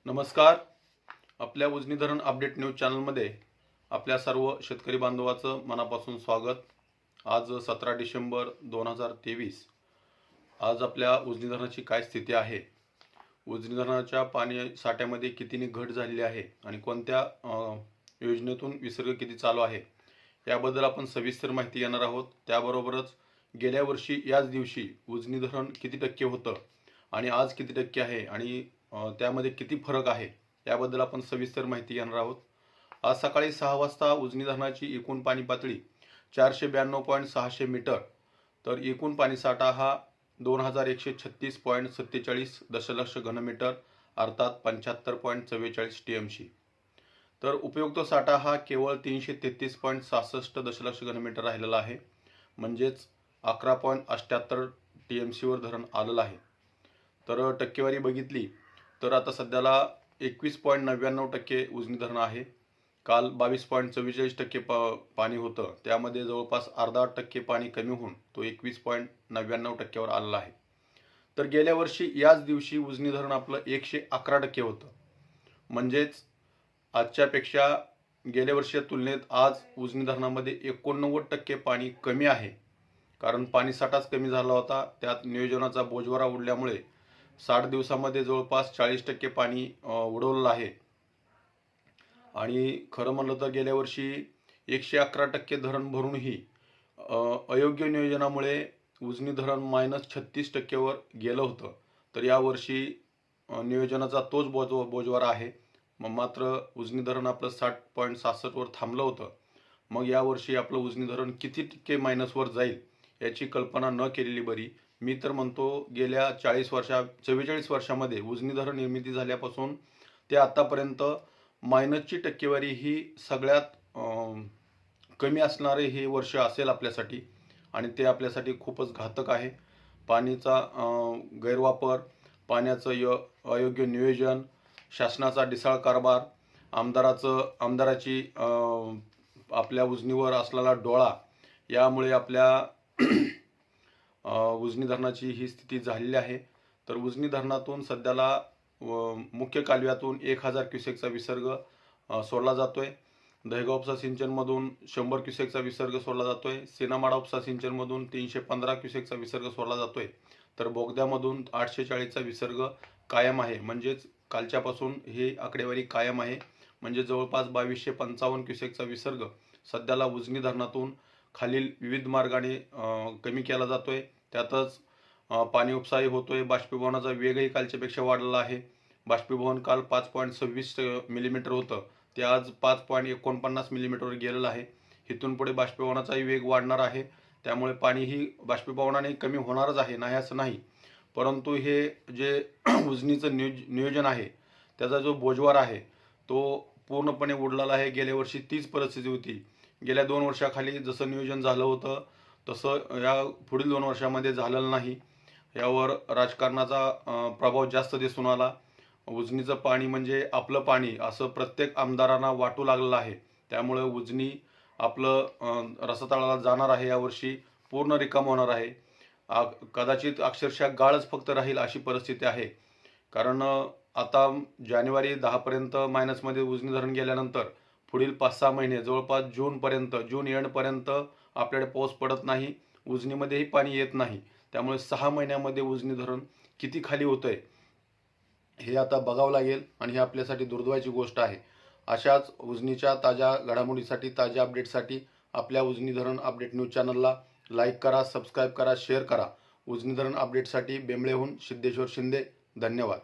नमस्कार. आपल्या उजनी धरण अपडेट न्यूज चॅनलमध्ये आपल्या सर्व शेतकरी बांधवाचं मनापासून स्वागत. आज 17 डिसेंबर 2023. आज आपल्या उजनी धरणाची काय स्थिती आहे, उजनी धरणाच्या पाणी साठ्यामध्ये कितीनी घट झालेली आहे आणि कोणत्या योजनेतून विसर्ग किती चालू आहे याबद्दल आपण सविस्तर माहिती घेणार आहोत. त्याबरोबरच गेल्या वर्षी याच दिवशी उजनी धरण किती टक्के होतं आणि आज किती टक्के आहे आणि त्यामध्ये किती फरक आहे याबद्दल आपण सविस्तर माहिती घेणार आहोत. आज सकाळी 6 वाजता उजनी धरणाची एकूण पाणी पातळी 492.600 मीटर, तर एकूण पाणी साठा हा 2136.47 दशलक्ष घनमीटर अर्थात 75.44 टीएमसी. तर उपयुक्त साठा हा केवळ 333.66 दशलक्ष घनमीटर राहिलेला आहे, म्हणजेच 11.78 टीएमसी वर धरण आलेलं आहे. तर टक्केवारी बघितली तर आता सध्याला 21.99% उजनी धरण आहे. काल 22.44% पाणी होतं, त्यामध्ये जवळपास अर्धा टक्के पाणी कमी होऊन तो 21.99% वर आलेला आहे. तर गेल्या वर्षी याच दिवशी उजनी धरण आपलं 111% होतं, म्हणजेच आजच्यापेक्षा गेल्या वर्षीच्या तुलनेत आज उजनी धरणामध्ये 89% पाणी कमी आहे. कारण पाणी साठाच कमी झाला होता, त्यात नियोजनाचा बोजवारा उडल्यामुळे 60 दिवसामध्ये जवळपास 40% पाणी उडवलेलं आहे. आणि खरं म्हणलं तर गेल्या वर्षी 111% धरण भरूनही अयोग्य नियोजनामुळे उजनी धरण -36% वर गेलं होतं. तर यावर्षी नियोजनाचा तोच बोजवारा आहे. मात्र उजनी धरण आपलं 60.66 वर थांबलं होतं. मग यावर्षी आपलं उजनी धरण किती टक्के मायनसवर जाईल याची कल्पना न केलेली बरी. मी तर म्हणतो गेल्या 44 वर्षामध्ये उजनी धरण निर्मिती झाल्यापासून ते आतापर्यंत मायनसची टक्केवारी ही सगळ्यात कमी असणारे हे वर्ष असेल आपल्यासाठी, आणि ते आपल्यासाठी खूपच घातक आहे. पाणीचा गैरवापर, पाण्याचं अयोग्य नियोजन, शासनाचा ढिसाळ कारभार, आमदाराची आपल्या उजनीवर असलेला डोळा, यामुळे आपल्या उजनी धरणाची ही स्थिती झालेली आहे. तर उजनी धरणातून सध्याला मुख्य कालव्यातून 1000 क्युसेकचा विसर्ग सोडला जातोय. दहेगाव उपसा सिंचनमधून 100 क्युसेकचा विसर्ग सोडला जातोय. सेनामाडा उपसा सिंचनमधून 315 क्युसेकचा विसर्ग सोडला जातोय. तर बोगद्यामधून 840चा विसर्ग कायम आहे, म्हणजेच कालच्यापासून ही आकडेवारी कायम आहे. म्हणजे जवळपास 2255 क्युसेकचा विसर्ग सध्याला उजनी धरणातून खालील विविध मार्गाने कमी केला जातोय. त्यातच पाणी उपसाही होतोय. बाष्पीभवनाचा वेगही कालच्यापेक्षा वाढलेला आहे. बाष्पीभवन काल 5.26 मिलीमीटर होतं, ते आज 5.49 मिलीमीटरवर गेलेलं आहे. इथून पुढे बाष्पीभवनाचाही वेग वाढणार आहे, त्यामुळे पाणीही बाष्पीभवनाने कमी होणारच आहे, नाही असं नाही. परंतु हे जे उजनीचं नियोजन आहे त्याचा जो बोजवार आहे तो पूर्णपणे उडलेला आहे. गेल्या वर्षी तीच परिस्थिती होती. गेल्या 2 वर्षाखाली जसं नियोजन झालं होतं तसं या पुढील 2 वर्षामध्ये झालेलं नाही. यावर राजकारणाचा प्रभाव जास्त दिसून आला. उजनीचं पाणी म्हणजे आपलं पाणी असं प्रत्येक आमदारांना वाटू लागलेलं आहे. त्यामुळे उजनी आपलं रसातळाला जाणार आहे, यावर्षी पूर्ण रिकाम होणार आहे. कदाचित अक्षरशः गाळच फक्त राहील अशी परिस्थिती आहे. कारण आता जानेवारी 10 पर्यंत मायनसमध्ये उजनी धरण गेल्यानंतर पुढील 5-6 महिने जवळपास जून एंडपर्यंत आपल्याकडे पाऊस पडत नाही, उजनीमध्येही पाणी येत नाही. त्यामुळे 6 महिन्यामध्ये उजनी धरण किती खाली होतंय हे आता बघावं लागेल, आणि हे आपल्यासाठी दुर्दैवाची गोष्ट आहे. अशाच उजनीच्या ताज्या घडामोडीसाठी, ताज्या अपडेटसाठी आपल्या उजनी धरण अपडेट न्यूज चॅनलला लाईक करा, सबस्क्राईब करा, शेअर करा. उजनी धरण अपडेटसाठी बेंबळेहून सिद्धेश्वर शिंदे. धन्यवाद.